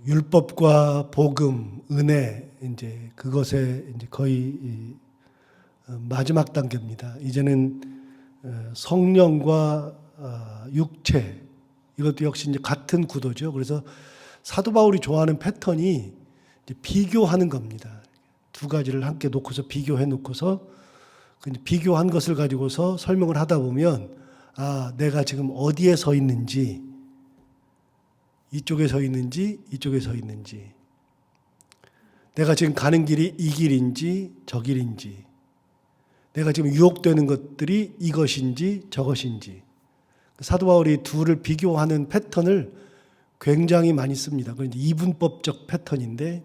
율법과 복음, 은혜, 이제 그것의 이제 거의 마지막 단계입니다. 이제는 성령과 육체, 이것도 역시 이제 같은 구도죠. 그래서 사도 바울이 좋아하는 패턴이 이제 비교하는 겁니다. 두 가지를 함께 놓고서 비교해 놓고서 비교한 것을 가지고서 설명을 하다 보면 내가 지금 어디에 서 있는지, 이쪽에 서 있는지 이쪽에 서 있는지, 내가 지금 가는 길이 이 길인지 저 길인지, 내가 지금 유혹되는 것들이 이것인지 저것인지. 사도 바울이 둘을 비교하는 패턴을 굉장히 많이 씁니다. 그건 이분법적 패턴인데,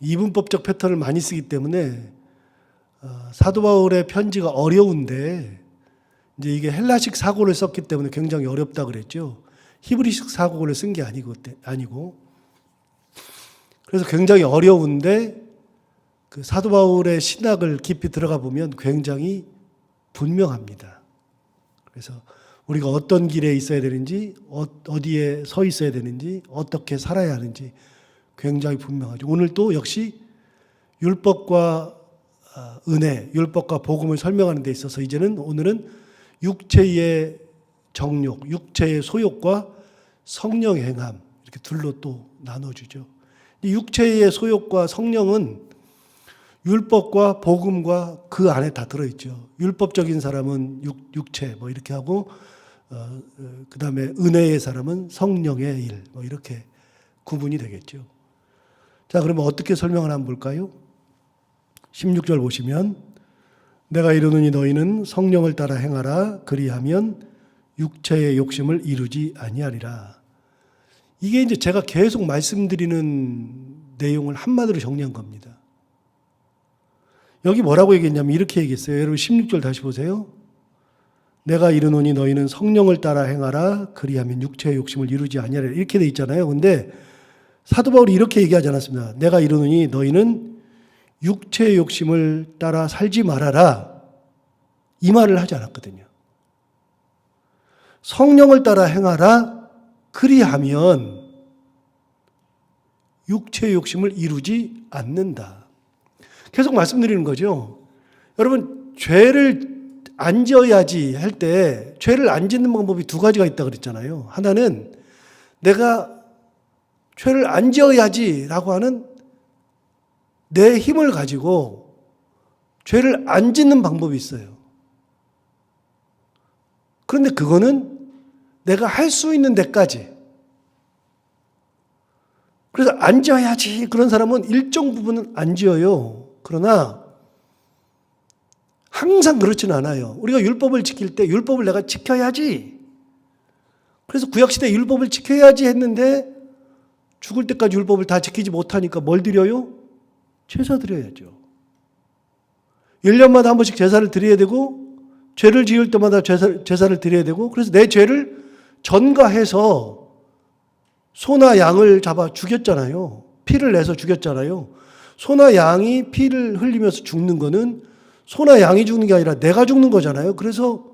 이분법적 패턴을 많이 쓰기 때문에 사도 바울의 편지가 어려운데, 이제 이게 헬라식 사고를 썼기 때문에 굉장히 어렵다 그랬죠. 히브리식 사고를 쓴 게 아니고. 그래서 굉장히 어려운데, 그 사도 바울의 신학을 깊이 들어가 보면 굉장히 분명합니다. 그래서 우리가 어떤 길에 있어야 되는지, 어디에 서 있어야 되는지, 어떻게 살아야 하는지 굉장히 분명하죠. 오늘 또 역시 율법과 은혜, 율법과 복음을 설명하는 데 있어서 오늘은 육체의 정욕, 육체의 소욕과 성령의 행함, 이렇게 둘로 또 나눠주죠. 육체의 소욕과 성령은 율법과 복음과 그 안에 다 들어있죠. 율법적인 사람은 육체 이렇게 하고, 그 다음에 은혜의 사람은 성령의 일 이렇게 구분이 되겠죠. 자, 그러면 어떻게 설명을 한번 볼까요? 16절 보시면, 내가 이르노니 너희는 성령을 따라 행하라. 그리하면 육체의 욕심을 이루지 아니하리라. 이게 이제 제가 계속 말씀드리는 내용을 한마디로 정리한 겁니다. 여기 뭐라고 얘기했냐면 이렇게 얘기했어요. 여러분 16절 다시 보세요. 내가 이르노니 너희는 성령을 따라 행하라. 그리하면 육체의 욕심을 이루지 아니하리라. 이렇게 돼 있잖아요. 근데 사도 바울이 이렇게 얘기하지 않았습니다. 내가 이르노니 너희는 육체의 욕심을 따라 살지 말아라. 이 말을 하지 않았거든요. 성령을 따라 행하라. 그리하면 육체의 욕심을 이루지 않는다. 계속 말씀드리는 거죠. 여러분, 죄를 안 지어야지 할 때 죄를 안 짓는 방법이 두 가지가 있다고 그랬잖아요. 하나는 내가 죄를 안 지어야지라고 하는 내 힘을 가지고 죄를 안 짓는 방법이 있어요. 그런데 그거는 내가 할 수 있는 데까지. 그래서 안 지어야지 그런 사람은 일정 부분은 안 지어요. 그러나 항상 그렇지는 않아요. 우리가 율법을 지킬 때 율법을 내가 지켜야지. 그래서 구약시대 율법을 지켜야지 했는데 죽을 때까지 율법을 다 지키지 못하니까 뭘 드려요? 제사 드려야죠. 1년마다 한 번씩 제사를 드려야 되고, 죄를 지을 때마다 제사를 드려야 되고, 그래서 내 죄를 전가해서 소나 양을 잡아 죽였잖아요. 피를 내서 죽였잖아요. 소나 양이 피를 흘리면서 죽는 거는 소나 양이 죽는 게 아니라 내가 죽는 거잖아요. 그래서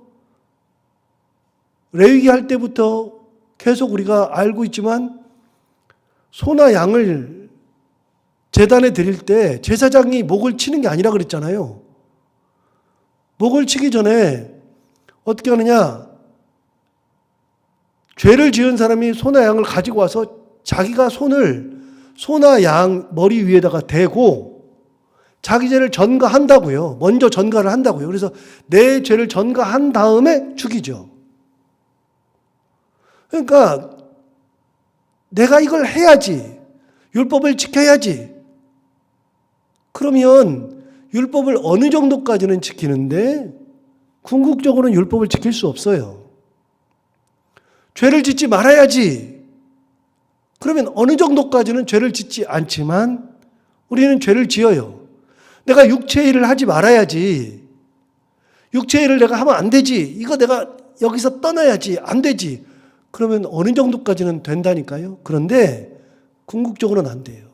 레위기 할 때부터 계속 우리가 알고 있지만, 소나 양을 제단에 드릴 때 제사장이 목을 치는 게 아니라 그랬잖아요. 목을 치기 전에 어떻게 하느냐? 죄를 지은 사람이 소나 양을 가지고 와서 자기가 손을 소나 양 머리 위에다가 대고 자기 죄를 전가한다고요. 먼저 전가를 한다고요. 그래서 내 죄를 전가한 다음에 죽이죠. 그러니까 내가 이걸 해야지, 율법을 지켜야지. 그러면 율법을 어느 정도까지는 지키는데 궁극적으로는 율법을 지킬 수 없어요. 죄를 짓지 말아야지. 그러면 어느 정도까지는 죄를 짓지 않지만 우리는 죄를 지어요. 내가 육체의 일을 하지 말아야지. 육체의 일을 내가 하면 안 되지. 이거 내가 여기서 떠나야지. 안 되지. 그러면 어느 정도까지는 된다니까요. 그런데 궁극적으로는 안 돼요.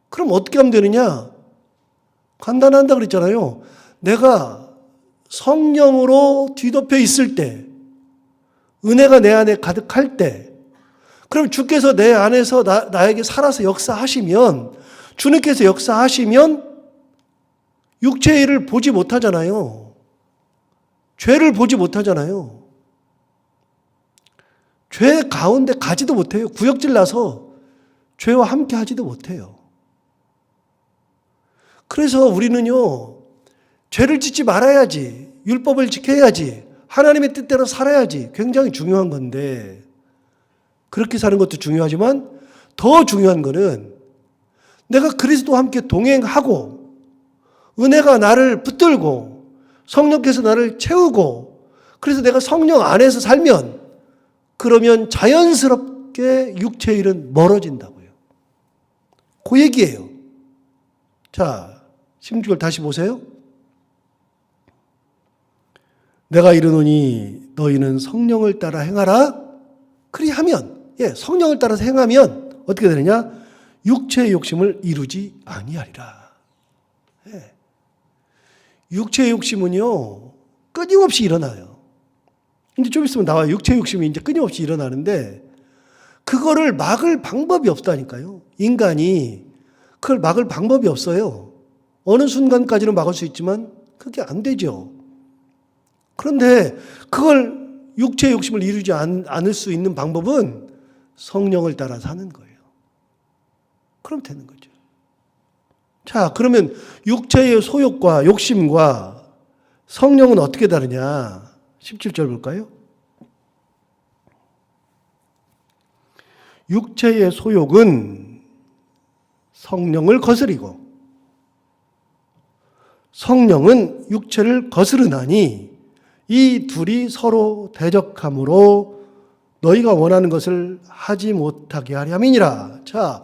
그럼 어떻게 하면 되느냐? 간단하다 그랬잖아요. 내가 성령으로 뒤덮여 있을 때, 은혜가 내 안에 가득할 때, 그럼 주께서 내 안에서 나에게 살아서 역사하시면, 주님께서 역사하시면 육체의 일을 보지 못하잖아요. 죄를 보지 못하잖아요. 죄 가운데 가지도 못해요. 구역질 나서 죄와 함께 하지도 못해요. 그래서 우리는요, 죄를 짓지 말아야지, 율법을 지켜야지, 하나님의 뜻대로 살아야지, 굉장히 중요한 건데, 그렇게 사는 것도 중요하지만 더 중요한 거는 내가 그리스도와 함께 동행하고 은혜가 나를 붙들고 성령께서 나를 채우고, 그래서 내가 성령 안에서 살면, 그러면 자연스럽게 육체의 일은 멀어진다고요. 그 얘기예요. 자, 16절 다시 보세요. 내가 이르노니 너희는 성령을 따라 행하라. 그리하면, 성령을 따라서 행하면 어떻게 되느냐? 육체의 욕심을 이루지 아니하리라. 육체의 욕심은요, 끊임없이 일어나요. 이제 좀 있으면 나와요. 육체의 욕심이 이제 끊임없이 일어나는데, 그거를 막을 방법이 없다니까요. 인간이 그걸 막을 방법이 없어요. 어느 순간까지는 막을 수 있지만 그게 안 되죠. 그런데 그걸 육체의 욕심을 이루지 않을 수 있는 방법은 성령을 따라 사는 거예요. 그럼 되는 거죠. 자, 그러면 육체의 소욕과 욕심과 성령은 어떻게 다르냐? 17절 볼까요? 육체의 소욕은 성령을 거스리고 성령은 육체를 거스르나니 이 둘이 서로 대적함으로 너희가 원하는 것을 하지 못하게 하려 함이니라. 자,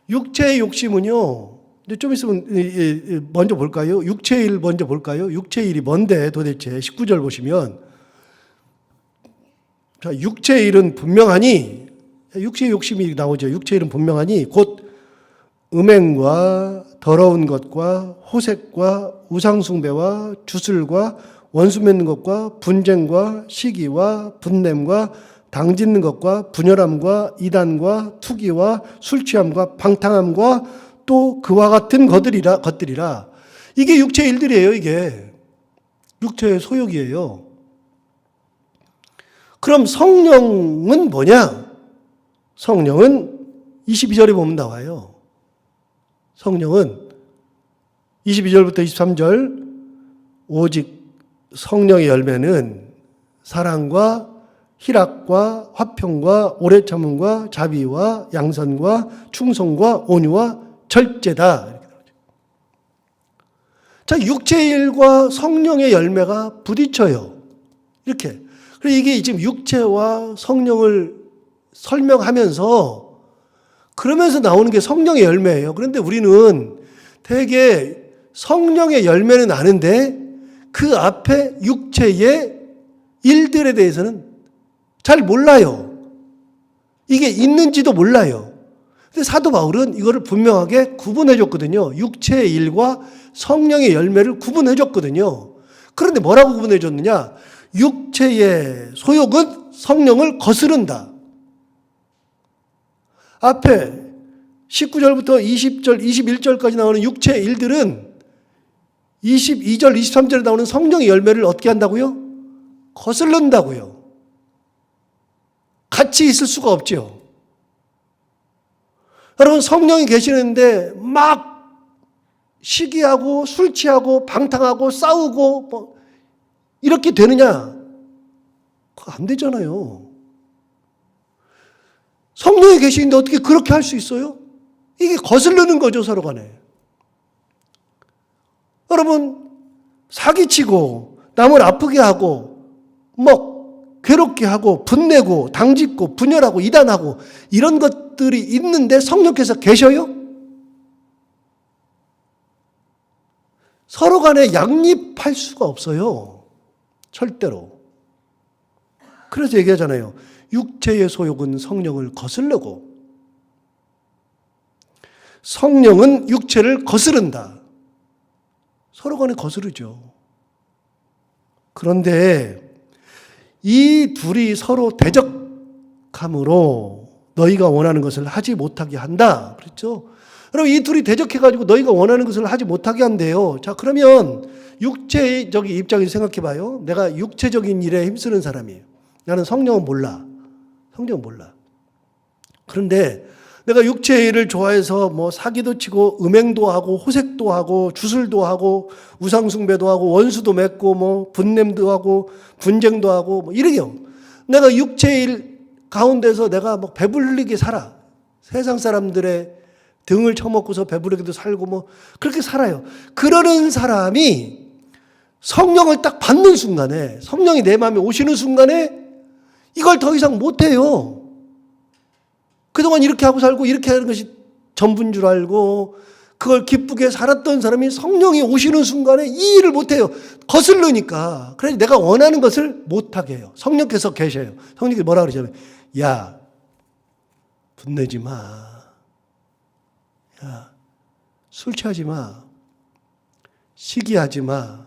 육체의 욕심은요, 이제 좀 있으면 먼저 볼까요? 육체의 일 먼저 볼까요? 육체의 일이 뭔데 도대체? 19절 보시면, 자, 육체의 일은 분명하니, 육체의 욕심이 나오죠. 육체의 일은 분명하니 곧 음행과 더러운 것과 호색과 우상숭배와 주술과 원수 맺는 것과 분쟁과 시기와 분냄과 당짓는 것과 분열함과 이단과 투기와 술취함과 방탕함과 또 그와 같은 것들이라. 이게 육체의 일들이에요. 이게 육체의 소욕이에요. 그럼 성령은 뭐냐? 성령은 22절에 보면 나와요. 성령은 22절부터 23절, 오직 성령의 열매는 사랑과 희락과 화평과 오래 참음과 자비와 양선과 충성과 온유와 절제다. 이렇게 나오죠. 자, 육체의 일과 성령의 열매가 부딪혀요. 이렇게. 그래서 이게 지금 육체와 성령을 설명하면서 그러면서 나오는 게 성령의 열매예요. 그런데 우리는 되게 성령의 열매는 아는데 그 앞에 육체의 일들에 대해서는 잘 몰라요. 이게 있는지도 몰라요. 근데 사도 바울은 이거를 분명하게 구분해 줬거든요. 육체의 일과 성령의 열매를 구분해 줬거든요. 그런데 뭐라고 구분해 줬느냐? 육체의 소욕은 성령을 거스른다. 앞에 19절부터 20절, 21절까지 나오는 육체의 일들은 22절, 23절에 나오는 성령의 열매를 어떻게 한다고요? 거스른다고요. 같이 있을 수가 없죠. 여러분, 성령이 계시는데 막 시기하고 술 취하고 방탕하고 싸우고 이렇게 되느냐? 그거 안 되잖아요. 성령이 계시는데 어떻게 그렇게 할 수 있어요? 이게 거스르는 거죠, 서로 간에. 여러분, 사기치고 남을 아프게 하고 괴롭게 하고 분내고 당짓고 분열하고 이단하고 이런 것들이 있는데 성령께서 계셔요? 서로 간에 양립할 수가 없어요. 절대로. 그래서 얘기하잖아요. 육체의 소욕은 성령을 거스르고 성령은 육체를 거스른다. 서로 간에 거스르죠. 그런데 이 둘이 서로 대적함으로 너희가 원하는 것을 하지 못하게 한다. 그렇죠? 그럼 이 둘이 대적해가지고 너희가 원하는 것을 하지 못하게 한대요. 자, 그러면 육체적인 입장에서 생각해 봐요. 내가 육체적인 일에 힘쓰는 사람이에요. 나는 성령은 몰라. 성령은 몰라. 그런데 내가 육체의 일을 좋아해서 뭐 사기도 치고 음행도 하고 호색도 하고 주술도 하고 우상숭배도 하고 원수도 맺고 뭐 분냄도 하고 분쟁도 하고 뭐 이래요. 내가 육체의 일 가운데서 내가 뭐 배불리게 살아. 세상 사람들의 등을 쳐먹고서 배부르게도 살고 뭐 그렇게 살아요. 그러는 사람이 성령을 딱 받는 순간에, 성령이 내 마음에 오시는 순간에 이걸 더 이상 못해요. 그동안 이렇게 하고 살고 이렇게 하는 것이 전부인 줄 알고 그걸 기쁘게 살았던 사람이 성령이 오시는 순간에 이 일을 못해요. 거슬르니까. 그래서 내가 원하는 것을 못하게 해요. 성령께서 계셔요. 성령께서 뭐라 그러냐면, 야, 분내지 마. 야, 술 취하지 마. 시기하지 마.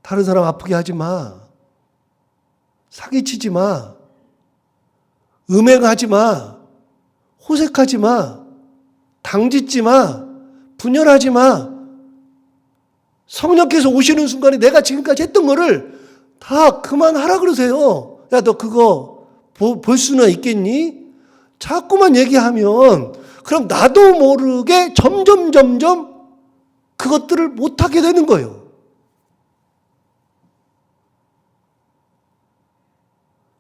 다른 사람 아프게 하지 마. 사기치지 마. 음행하지 마. 호색하지 마. 당짓지 마. 분열하지 마. 성령께서 오시는 순간에 내가 지금까지 했던 거를 다 그만하라 그러세요. 야, 너 그거 볼 수는 있겠니? 자꾸만 얘기하면 그럼 나도 모르게 점점 그것들을 못하게 되는 거예요.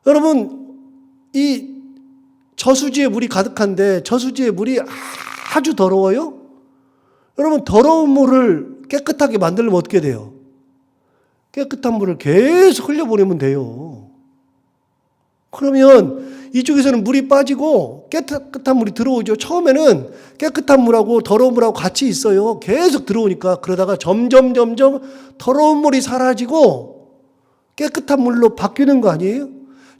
여러분, 이 저수지에 물이 가득한데 저수지에 물이 아주 더러워요? 여러분, 더러운 물을 깨끗하게 만들려면 어떻게 돼요? 깨끗한 물을 계속 흘려보내면 돼요. 그러면 이쪽에서는 물이 빠지고 깨끗한 물이 들어오죠. 처음에는 깨끗한 물하고 더러운 물하고 같이 있어요. 계속 들어오니까. 그러다가 점점 더러운 물이 사라지고 깨끗한 물로 바뀌는 거 아니에요?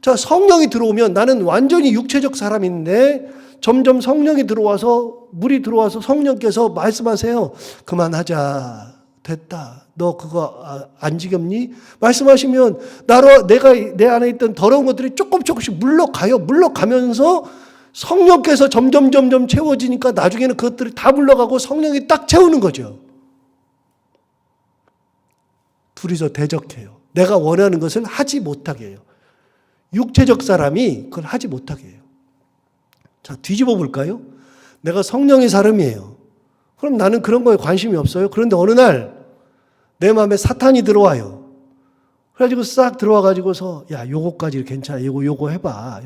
자, 성령이 들어오면 나는 완전히 육체적 사람인데 점점 성령이 들어와서 물이 들어와서 성령께서 말씀하세요. 그만하자. 됐다. 너 그거 안 지겹니? 말씀하시면 내가 내 안에 있던 더러운 것들이 조금씩 물러가요. 물러가면서 성령께서 점점 채워지니까 나중에는 그것들이 다 물러가고 성령이 딱 채우는 거죠. 둘이서 대적해요. 내가 원하는 것을 하지 못하게 해요. 육체적 사람이 그걸 하지 못하게 해요. 자, 뒤집어 볼까요? 내가 성령의 사람이에요. 그럼 나는 그런 거에 관심이 없어요. 그런데 어느 날 내 마음에 사탄이 들어와요. 그래가지고 싹 들어와가지고서 야, 요거까지 괜찮아. 요거 해봐.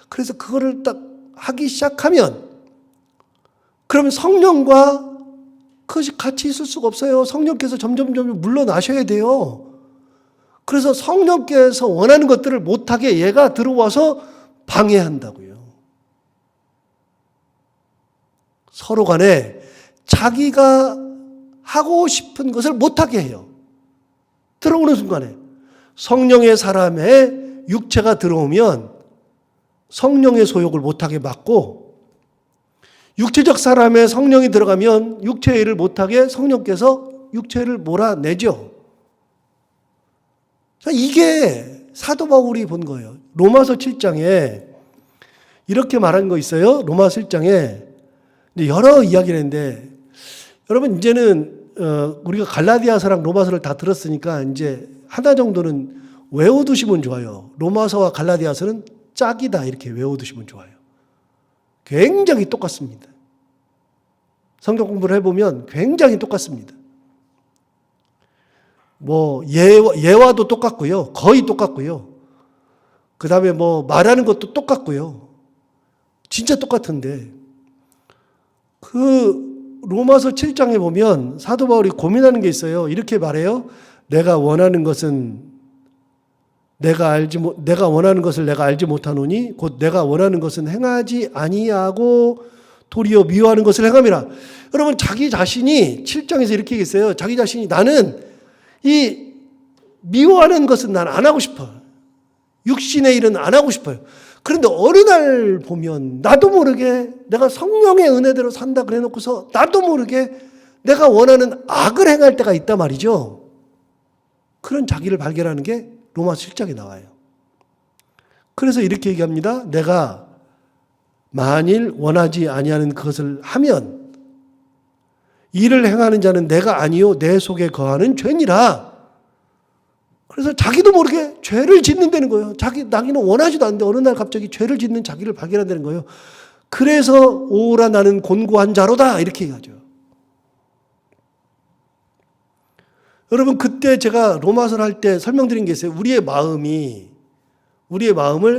그래서 그거를 딱 하기 시작하면 그러면 성령과 그것이 같이 있을 수가 없어요. 성령께서 점점 물러나셔야 돼요. 그래서 성령께서 원하는 것들을 못하게 얘가 들어와서 방해한다고요. 서로 간에 자기가 하고 싶은 것을 못하게 해요. 들어오는 순간에. 성령의 사람의 육체가 들어오면 성령의 소욕을 못하게 막고 육체적 사람의 성령이 들어가면 육체의 일을 못하게 성령께서 육체를 몰아내죠. 이게 사도 바울이 본 거예요. 로마서 7장에 이렇게 말한 거 있어요. 로마서 7장에 여러 이야기를 했는데 여러분 이제는 우리가 갈라디아서랑 로마서를 다 들었으니까 이제 하나 정도는 외워두시면 좋아요. 로마서와 갈라디아서는 짝이다 이렇게 외워두시면 좋아요. 굉장히 똑같습니다. 성경 공부를 해보면 굉장히 똑같습니다. 뭐 예화도 똑같고요. 거의 똑같고요. 그 다음에 뭐 말하는 것도 똑같고요. 진짜 똑같은데 그 로마서 7장에 보면 사도 바울이 고민하는 게 있어요. 이렇게 말해요. 내가 원하는 것은 내가 원하는 것을 내가 알지 못하노니 곧 내가 원하는 것은 행하지 아니하고 도리어 미워하는 것을 행함이라. 여러분 자기 자신이 7장에서 이렇게 얘기했어요. 자기 자신이 나는 이 미워하는 것은 난 안 하고 싶어. 육신의 일은 안 하고 싶어요. 그런데 어느 날 보면 나도 모르게 내가 성령의 은혜대로 산다 그래 놓고서 나도 모르게 내가 원하는 악을 행할 때가 있단 말이죠. 그런 자기를 발견하는 게 로마서 7장에 나와요. 그래서 이렇게 얘기합니다. 내가 만일 원하지 아니하는 그것을 하면 이를 행하는 자는 내가 아니요 내 속에 거하는 죄니라. 그래서 자기도 모르게 죄를 짓는다는 거예요. 자기는 원하지도 않는데 어느 날 갑자기 죄를 짓는 자기를 발견한다는 거예요. 그래서 오라 나는 곤고한 자로다 이렇게 얘기하죠. 여러분 그때 제가 로마서를 할 때 설명드린 게 있어요. 우리의 마음을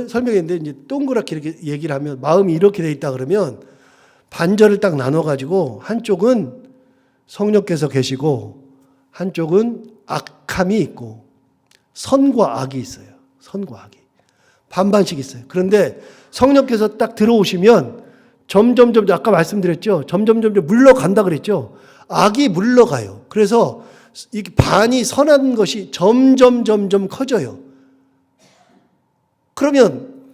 설명했는데 이제 동그랗게 이렇게 얘기를 하면 마음이 이렇게 돼 있다 그러면 반절을 딱 나눠 가지고 한쪽은 성령께서 계시고 한쪽은 악함이 있고 선과 악이 있어요. 선과 악이. 반반씩 있어요. 그런데 성령께서 딱 들어오시면 점점 아까 말씀드렸죠. 점점 물러간다 그랬죠. 악이 물러가요. 그래서 이 반이 선한 것이 점점 커져요. 그러면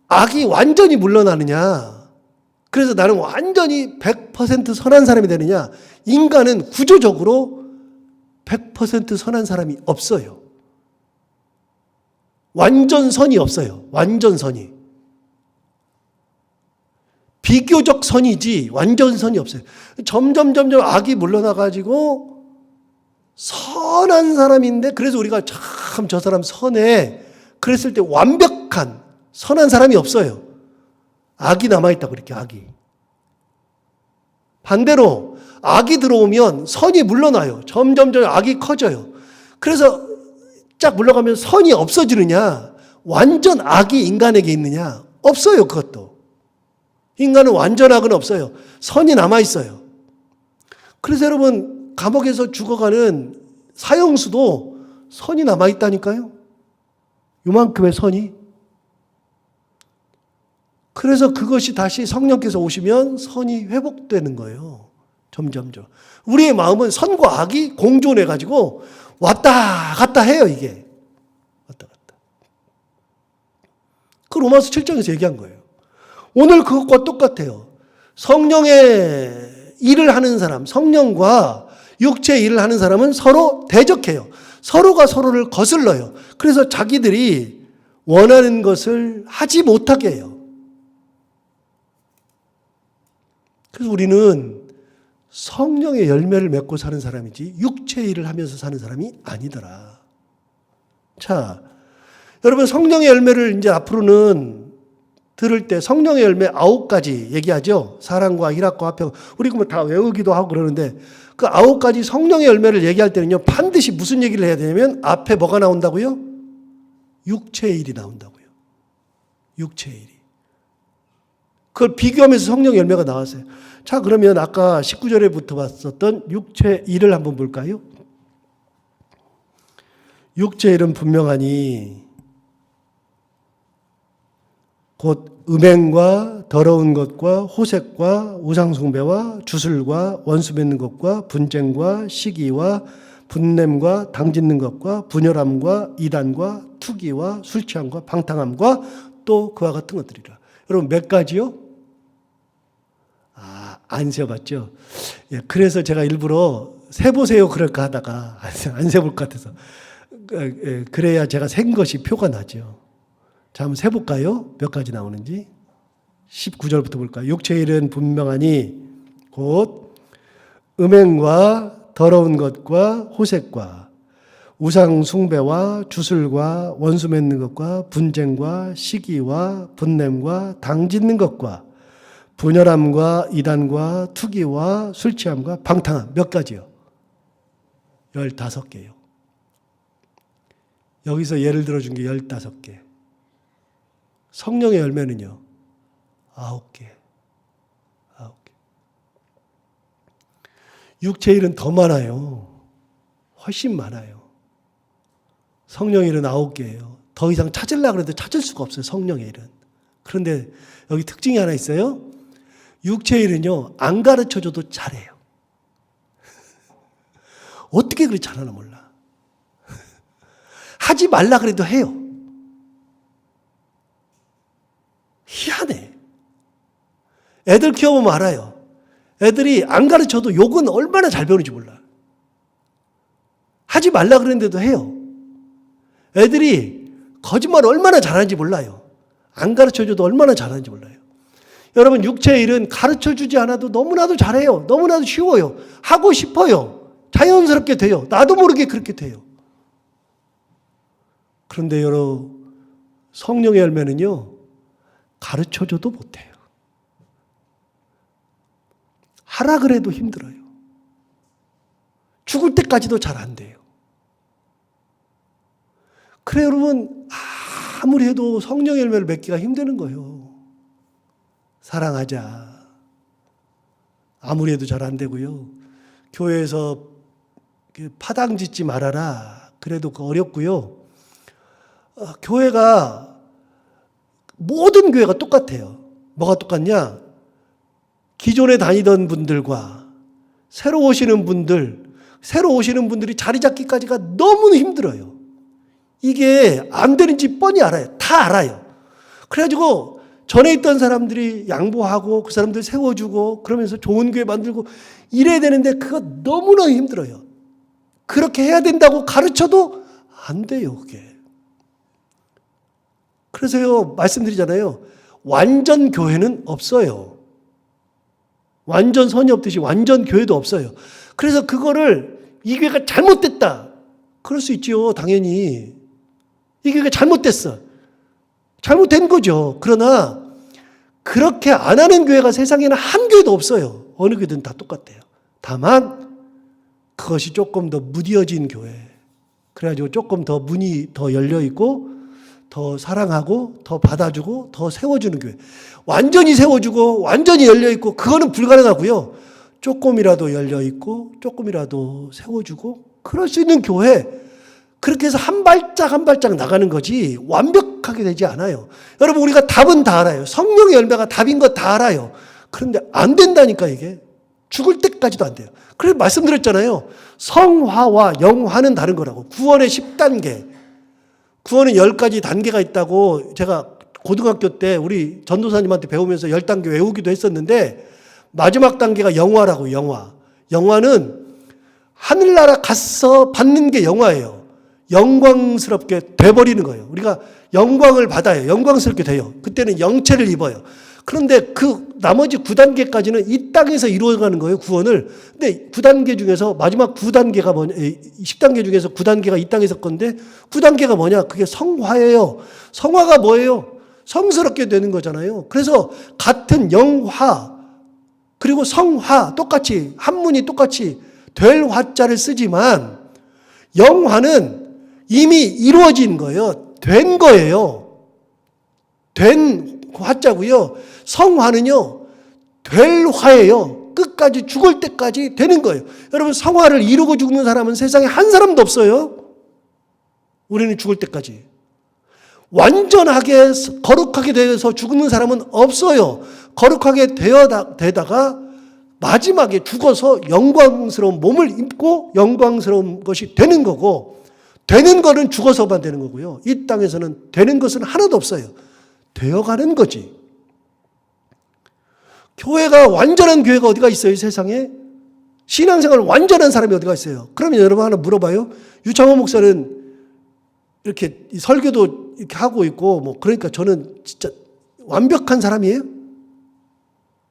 악이 완전히 물러나느냐? 그래서 나는 완전히 100% 선한 사람이 되느냐? 인간은 구조적으로 100% 선한 사람이 없어요. 완전 선이 없어요. 완전 선이. 비교적 선이지 완전 선이 없어요. 점점 악이 물러나가지고 선한 사람인데 그래서 우리가 참 저 사람 선해. 그랬을 때 완벽한 선한 사람이 없어요. 악이 남아있다고 그렇게 악이. 반대로 악이 들어오면 선이 물러나요. 점점 악이 커져요. 그래서 쫙 물러가면 선이 없어지느냐? 완전 악이 인간에게 있느냐? 없어요, 그것도. 인간은 완전 악은 없어요. 선이 남아있어요. 그래서 여러분, 감옥에서 죽어가는 사형수도 선이 남아있다니까요? 요만큼의 선이. 그래서 그것이 다시 성령께서 오시면 선이 회복되는 거예요. 점점. 우리의 마음은 선과 악이 공존해가지고 왔다 갔다 해요, 이게. 왔다 갔다. 그 로마서 7장에서 얘기한 거예요. 오늘 그것과 똑같아요. 성령의 일을 하는 사람, 성령과 육체의 일을 하는 사람은 서로 대적해요. 서로가 서로를 거슬러요. 그래서 자기들이 원하는 것을 하지 못하게 해요. 그래서 우리는 성령의 열매를 맺고 사는 사람이지 육체의 일을 하면서 사는 사람이 아니더라. 자, 여러분 성령의 열매를 이제 앞으로는 들을 때 성령의 열매 9가지 얘기하죠. 사랑과 희락과 화평. 우리 그러면 다 외우기도 하고 그러는데 그 9가지 성령의 열매를 얘기할 때는요. 반드시 무슨 얘기를 해야 되냐면 앞에 뭐가 나온다고요? 육체의 일이 나온다고요. 육체의 일이. 그걸 비교하면서 성령의 열매가 나왔어요. 자, 그러면 아까 19절에부터 봤었던 육체의 일을 한번 볼까요? 육체의 일은 분명하니 곧 음행과 더러운 것과 호색과 우상숭배와 주술과 원수 맺는 것과 분쟁과 시기와 분냄과 당짓는 것과 분열함과 이단과 투기와 술 취함과 방탕함과 또 그와 같은 것들이라. 여러분 몇 가지요? 안 세어봤죠? 예, 그래서 제가 일부러 세보세요 그럴까 하다가 안 세볼 것 같아서 그래야 제가 센 것이 표가 나죠. 자, 한번 세볼까요? 몇 가지 나오는지. 19절부터 볼까요? 육체의 일은 분명하니 곧 음행과 더러운 것과 호색과 우상 숭배와 주술과 원수 맺는 것과 분쟁과 시기와 분냄과 당짓는 것과 분열함과 이단과 투기와 술 취함과 방탕함. 몇 가지요? 15개요. 여기서 예를 들어준 게 15개. 성령의 열매는요, 9개. 9개. 육체의 일은 더 많아요. 훨씬 많아요. 성령의 일은 9개예요. 더 이상 찾으려고 해도 찾을 수가 없어요, 성령의 일은. 그런데 여기 특징이 하나 있어요. 육체의 일은요, 안 가르쳐줘도 잘해요. 어떻게 그리 잘하나 몰라. 하지 말라 그래도 해요. 희한해. 애들 키워보면 알아요. 애들이 안 가르쳐도 욕은 얼마나 잘 배우는지 몰라. 하지 말라 그랬는데도 해요. 애들이 거짓말 얼마나 잘하는지 몰라요. 안 가르쳐줘도 얼마나 잘하는지 몰라요. 여러분 육체의 일은 가르쳐주지 않아도 너무나도 잘해요. 너무나도 쉬워요. 하고 싶어요. 자연스럽게 돼요. 나도 모르게 그렇게 돼요. 그런데 여러분 성령의 열매는요, 가르쳐줘도 못해요. 하라 그래도 힘들어요. 죽을 때까지도 잘 안 돼요. 그래 여러분, 아무리 해도 성령의 열매를 맺기가 힘드는 거예요. 사랑하자. 아무리 해도 잘 안 되고요. 교회에서 파당 짓지 말아라. 그래도 어렵고요. 교회가 모든 교회가 똑같아요. 뭐가 똑같냐? 기존에 다니던 분들과 새로 오시는 분들이 자리 잡기까지가 너무 힘들어요. 이게 안 되는지 뻔히 알아요. 다 알아요. 그래가지고 전에 있던 사람들이 양보하고 그 사람들 세워주고 그러면서 좋은 교회 만들고 이래야 되는데 그거 너무나 힘들어요. 그렇게 해야 된다고 가르쳐도 안 돼요, 그게. 그래서요, 말씀드리잖아요. 완전 교회는 없어요. 완전 선이 없듯이 완전 교회도 없어요. 그래서 그거를 이 교회가 잘못됐다. 그럴 수 있지요, 당연히. 이 교회가 잘못됐어. 잘못된 거죠. 그러나 그렇게 안 하는 교회가 세상에는 한 교회도 없어요. 어느 교회든 다 똑같아요. 다만 그것이 조금 더 무뎌진 교회. 그래가지고 조금 더 문이 더 열려있고 더 사랑하고 더 받아주고 더 세워주는 교회. 완전히 세워주고 완전히 열려있고 그거는 불가능하고요. 조금이라도 열려있고 조금이라도 세워주고 그럴 수 있는 교회. 그렇게 해서 한 발짝 한 발짝 나가는 거지 완벽하게 되지 않아요. 여러분 우리가 답은 다 알아요. 성령의 열매가 답인 거 다 알아요. 그런데 안 된다니까 이게. 죽을 때까지도 안 돼요. 그래서 말씀드렸잖아요. 성화와 영화는 다른 거라고. 구원의 10단계. 구원은 10가지 단계가 있다고 제가 고등학교 때 우리 전도사님한테 배우면서 10단계 외우기도 했었는데 마지막 단계가 영화라고. 영화는 하늘나라 가서 받는 게 영화예요. 영광스럽게 돼버리는 거예요. 우리가 영광을 받아요. 영광스럽게 돼요. 그때는 영체를 입어요. 그런데 그 나머지 9단계까지는 이 땅에서 이루어가는 거예요, 구원을. 근데 9단계 중에서 마지막 9단계가 뭐냐, 10단계 중에서 9단계가 이 땅에서 건데 9단계가 뭐냐? 그게 성화예요. 성화가 뭐예요? 성스럽게 되는 거잖아요. 그래서 같은 영화 그리고 성화 똑같이 한문이 똑같이 될 화자를 쓰지만 영화는 이미 이루어진 거예요. 된 거예요. 된 화자고요. 성화는요. 될 화예요. 끝까지 죽을 때까지 되는 거예요. 여러분 성화를 이루고 죽는 사람은 세상에 한 사람도 없어요. 우리는 죽을 때까지. 완전하게 거룩하게 되어서 죽는 사람은 없어요. 거룩하게 되다가 마지막에 죽어서 영광스러운 몸을 입고 영광스러운 것이 되는 거고 되는 거는 죽어서만 되는 거고요. 이 땅에서는 되는 것은 하나도 없어요. 되어가는 거지. 교회가 완전한 교회가 어디가 있어요, 세상에? 신앙생활 완전한 사람이 어디가 있어요? 그러면 여러분 하나 물어봐요. 유창호 목사는 이렇게 설교도 이렇게 하고 있고, 뭐, 그러니까 저는 진짜 완벽한 사람이에요?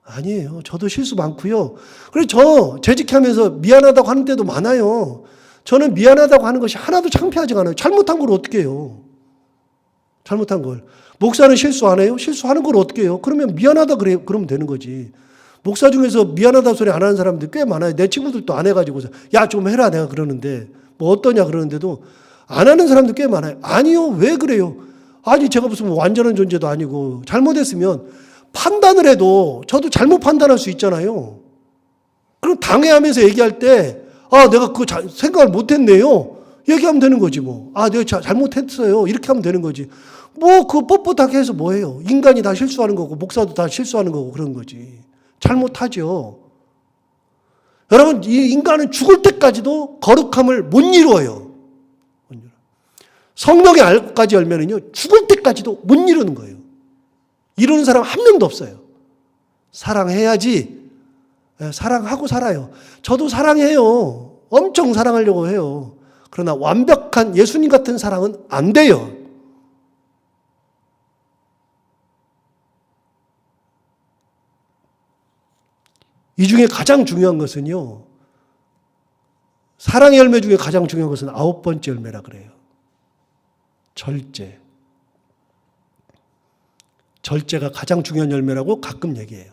아니에요. 저도 실수 많고요. 그래서 저 재직하면서 미안하다고 하는 때도 많아요. 저는 미안하다고 하는 것이 하나도 창피하지가 않아요. 잘못한 걸 어떻게 해요? 잘못한 걸. 목사는 실수 안 해요? 실수하는 걸 어떻게 해요? 그러면 미안하다 그러면 되는 거지. 목사 중에서 미안하다 소리 안 하는 사람들 꽤 많아요. 내 친구들도 안 해가지고서 야, 좀 해라 내가 그러는데 뭐 어떠냐 그러는데도 안 하는 사람들 꽤 많아요. 아니요. 왜 그래요? 아니 제가 무슨 완전한 존재도 아니고 잘못했으면 판단을 해도 저도 잘못 판단할 수 있잖아요. 그럼 당해하면서 얘기할 때 아, 내가 그거 생각을 못했네요. 얘기하면 되는 거지 뭐. 아, 내가 잘못했어요. 이렇게 하면 되는 거지. 뭐 그거 뻣뻣하게 해서 뭐예요. 인간이 다 실수하는 거고 목사도 다 실수하는 거고 그런 거지. 잘못하죠. 여러분 이 인간은 죽을 때까지도 거룩함을 못 이루어요. 성령의 알까지 열면은요 죽을 때까지도 못 이루는 거예요. 이루는 사람 한 명도 없어요. 사랑해야지. 사랑하고 살아요. 저도 사랑해요. 엄청 사랑하려고 해요. 그러나 완벽한 예수님 같은 사랑은 안 돼요. 이 중에 가장 중요한 것은요, 사랑의 열매 중에 가장 중요한 것은 9번째 열매라 그래요. 절제. 절제가 가장 중요한 열매라고 가끔 얘기해요.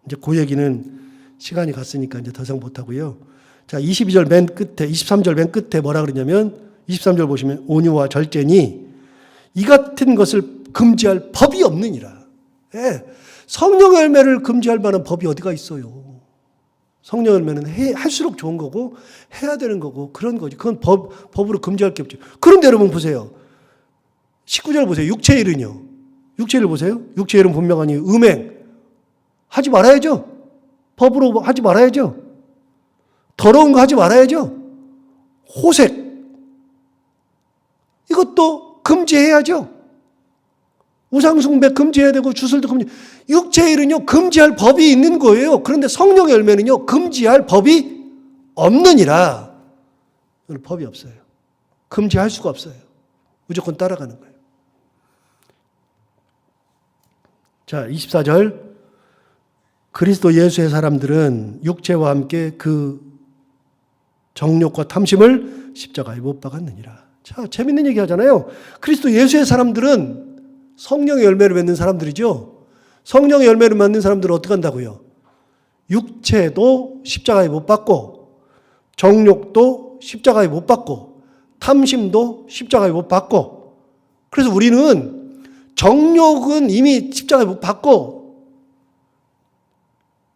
이제 그 얘기는 시간이 갔으니까 이제 더 이상 못하고요. 자, 22절 맨 끝에, 23절 맨 끝에 뭐라 그러냐면, 23절 보시면 온유와 절제니 이 같은 것을 금지할 법이 없느니라. 예, 성령의 열매를 금지할 만한 법이 어디가 있어요. 성령 열매는 할수록 좋은 거고 해야 되는 거고 그런 거지. 그건 법으로 금지할 게 없죠. 그런데 여러분 보세요. 19절 보세요. 육체의 일은요. 육체의 일 보세요. 육체의 일은 분명하니 음행 하지 말아야죠. 법으로 하지 말아야죠. 더러운 거 하지 말아야죠. 호색 이것도 금지해야죠. 우상숭배 금지해야 되고 주술도 금지. 육체의 일은요 금지할 법이 있는 거예요. 그런데 성령의 열매는요 금지할 법이 없느니라. 법이 없어요. 금지할 수가 없어요. 무조건 따라가는 거예요. 자, 24절. 그리스도 예수의 사람들은 육체와 함께 그 정욕과 탐심을 십자가에 못 박았느니라. 자, 재밌는 얘기 하잖아요. 그리스도 예수의 사람들은 성령의 열매를 맺는 사람들이죠. 성령의 열매를 맺는 사람들은 어떻게 한다고요? 육체도 십자가에 못 박고, 정욕도 십자가에 못 박고, 탐심도 십자가에 못 박고. 그래서 우리는 정욕은 이미 십자가에 못 박고,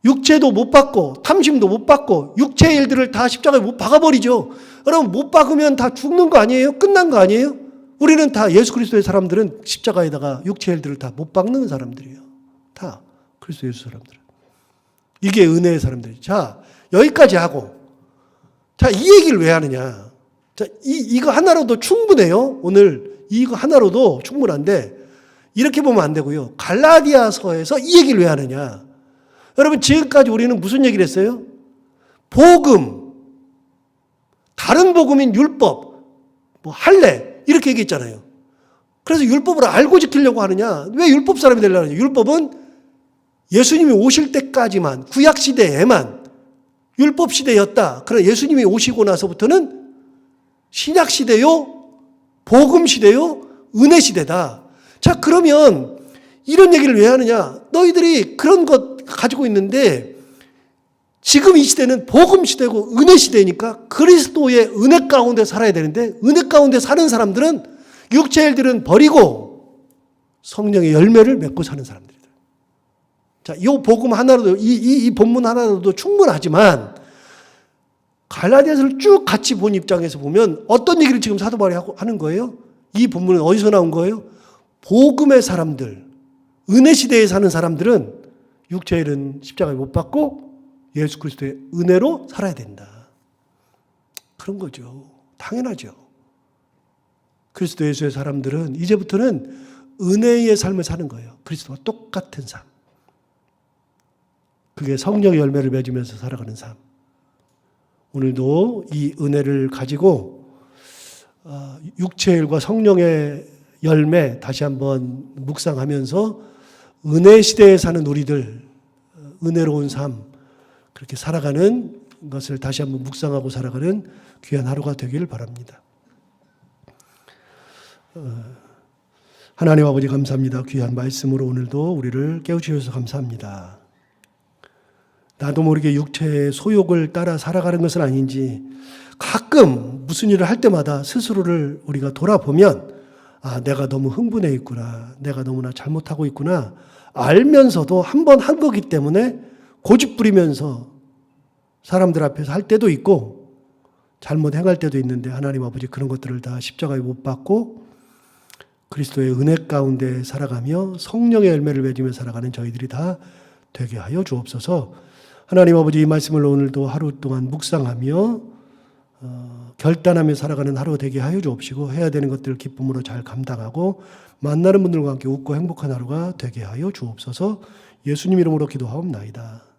육체도 못 박고, 탐심도 못 박고, 육체의 일들을 다 십자가에 못 박아버리죠. 여러분, 못 박으면 다 죽는 거 아니에요? 끝난 거 아니에요? 우리는 다 예수 그리스도의 사람들은 십자가에다가 육체의 일들을 다 못 박는 사람들이에요. 다 그리스도 예수 사람들은. 이게 은혜의 사람들이죠. 자, 여기까지 하고. 자, 이 얘기를 왜 하느냐. 자, 이거 하나로도 충분해요. 오늘 이거 하나로도 충분한데 이렇게 보면 안 되고요. 갈라디아서에서 이 얘기를 왜 하느냐. 여러분, 지금까지 우리는 무슨 얘기를 했어요? 복음, 다른 복음인 율법, 뭐 할례 이렇게 얘기했잖아요. 그래서 율법을 알고 지키려고 하느냐? 왜 율법 사람이 되려고 하느냐? 율법은 예수님이 오실 때까지만, 구약 시대에만 율법 시대였다. 그러나 예수님이 오시고 나서부터는 신약 시대요, 복음 시대요, 은혜 시대다. 자, 그러면 이런 얘기를 왜 하느냐? 너희들이 그런 것 가지고 있는데 지금 이 시대는 복음 시대고 은혜 시대니까 그리스도의 은혜 가운데 살아야 되는데 은혜 가운데 사는 사람들은 육체의 일들은 버리고 성령의 열매를 맺고 사는 사람들이다. 자, 이 복음 하나로도 이 본문 하나로도 충분하지만 갈라디아서를 쭉 같이 본 입장에서 보면 어떤 얘기를 지금 사도 바울이 하는 거예요? 이 본문은 어디서 나온 거예요? 복음의 사람들, 은혜 시대에 사는 사람들은 육체의 일은 십자가에 못 박고 예수 그리스도의 은혜로 살아야 된다. 그런 거죠. 당연하죠. 그리스도 예수의 사람들은 이제부터는 은혜의 삶을 사는 거예요. 그리스도와 똑같은 삶. 그게 성령의 열매를 맺으면서 살아가는 삶. 오늘도 이 은혜를 가지고 육체의 일과 성령의 열매 다시 한번 묵상하면서 은혜 시대에 사는 우리들, 은혜로운 삶 그렇게 살아가는 것을 다시 한번 묵상하고 살아가는 귀한 하루가 되기를 바랍니다. 하나님 아버지 감사합니다. 귀한 말씀으로 오늘도 우리를 깨우치셔서 감사합니다. 나도 모르게 육체의 소욕을 따라 살아가는 것은 아닌지 가끔 무슨 일을 할 때마다 스스로를 우리가 돌아보면 내가 너무 흥분해 있구나. 내가 너무나 잘못하고 있구나. 알면서도 한 번 한 거기 때문에 고집 부리면서 사람들 앞에서 할 때도 있고 잘못 행할 때도 있는데 하나님 아버지 그런 것들을 다 십자가에 못 박고 그리스도의 은혜 가운데 살아가며 성령의 열매를 맺으며 살아가는 저희들이 다 되게 하여 주옵소서. 하나님 아버지 이 말씀을 오늘도 하루 동안 묵상하며 결단하며 살아가는 하루 되게 하여 주옵시고 해야 되는 것들을 기쁨으로 잘 감당하고 만나는 분들과 함께 웃고 행복한 하루가 되게 하여 주옵소서. 예수님 이름으로 기도하옵나이다.